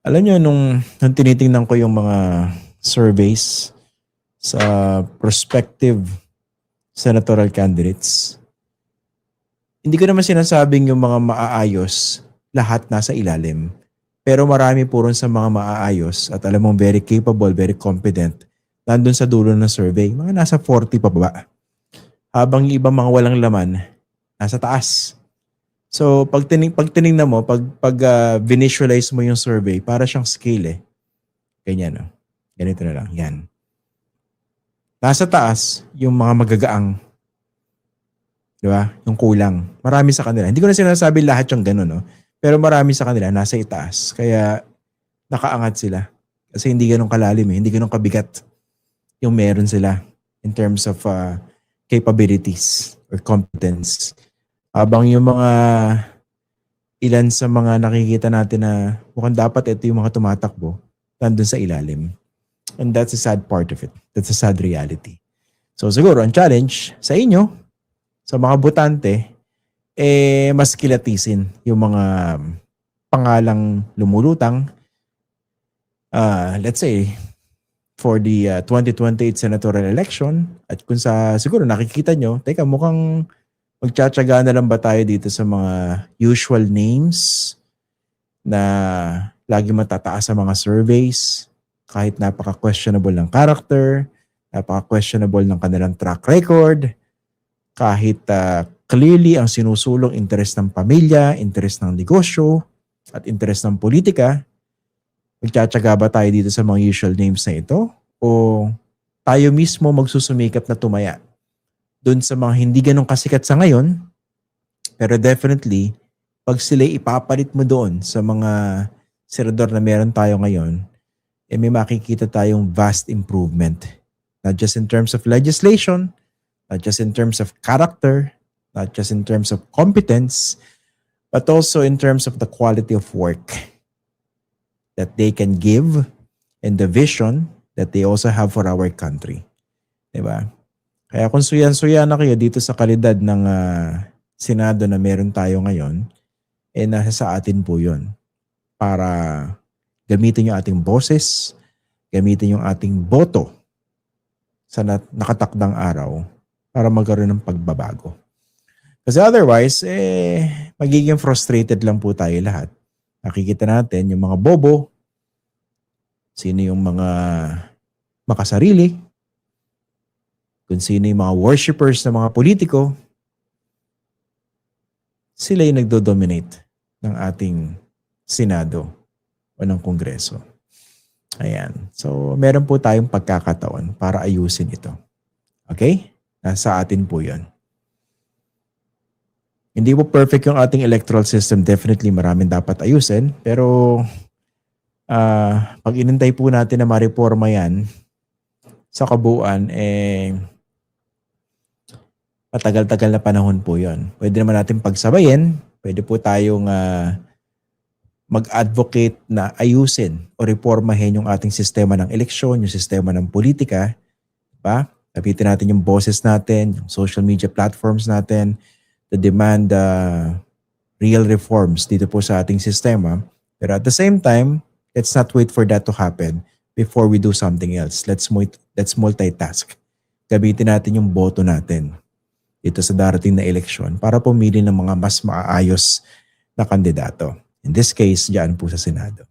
Alam niyo nung tinitingnan ko yung mga surveys sa prospective senatorial candidates, hindi ko naman sinasabing yung mga maaayos lahat nasa ilalim. Pero marami po ron sa mga maaayos at alam mong very capable, very competent, nandun sa dulo ng survey, mga nasa 40 pa ba. Habang yung ibang mga walang laman, nasa taas. So pag tiningnan mo, visualize mo yung survey, para siyang scale eh. Ganyan, no? Ganito na lang. Yan. Nasa taas, yung mga magagaang. Di ba? Yung kulang. Marami sa kanila. Hindi ko na sinasabi lahat yung gano'n, no? Pero marami sa kanila, nasa itaas. Kaya nakaangat sila. Kasi hindi ganun kalalim eh. Hindi ganun kabigat yung meron sila in terms of capabilities or competence. Habang yung mga ilan sa mga nakikita natin na mukhang dapat ito yung mga tumatakbo, nandun sa ilalim. And that's a sad part of it. That's a sad reality. So siguro, ang challenge sa inyo, sa mga botante, mas kilatisin yung mga pangalang lumulutang. Let's say, for the 2028 senatorial election, at kung siguro nakikita nyo, teka mukhang magtsatsaga na lang ba tayo dito sa mga usual names na lagi matataas sa mga surveys, kahit napaka-questionable ng character, napaka-questionable ng kanilang track record, kahit clearly ang sinusulong interest ng pamilya, interest ng negosyo, at interest ng politika, magtsatsaga ba tayo dito sa mga usual names na ito? O tayo mismo magsusumikap na tumaya doon sa mga hindi ganun kasikat sa ngayon, pero definitely, pag sila ipapalit mo doon sa mga senador na meron tayo ngayon, may makikita tayong vast improvement. Not just in terms of legislation, not just in terms of character, not just in terms of competence, but also in terms of the quality of work that they can give and the vision that they also have for our country. Diba? Kaya kung suyan-suya na kayo dito sa kalidad ng Senado na meron tayo ngayon, nasa sa atin po yun. Para gamitin yung ating boses, gamitin yung ating boto sa nakatakdang araw para magkaroon ng pagbabago. Kasi otherwise, magiging frustrated lang po tayo lahat. Nakikita natin yung mga bobo, sino yung mga makasarili, kung sino yung mga worshippers ng mga politiko, sila yung nagdo-dominate ng ating Senado o ng Kongreso. Ayan. So, meron po tayong pagkakataon para ayusin ito. Okay? Nasa atin po yun. Hindi po perfect yung ating electoral system. Definitely maraming dapat ayusin. Pero pag inintay po natin na ma-reforma yan, sa kabuuan, matagal-tagal na panahon po yon. Pwede naman natin pagsabayin. Pwede po tayong mag-advocate na ayusin o reformahin yung ating sistema ng eleksyon, yung sistema ng politika. Diba? Kapitin natin yung boses natin, yung social media platforms natin, to demand real reforms dito po sa ating sistema. Pero at the same time, let's not wait for that to happen before we do something else. Let's multitask. Gamitin natin yung boto natin dito sa darating na eleksyon para pumili ng mga mas maayos na kandidato. In this case, diyan po sa Senado.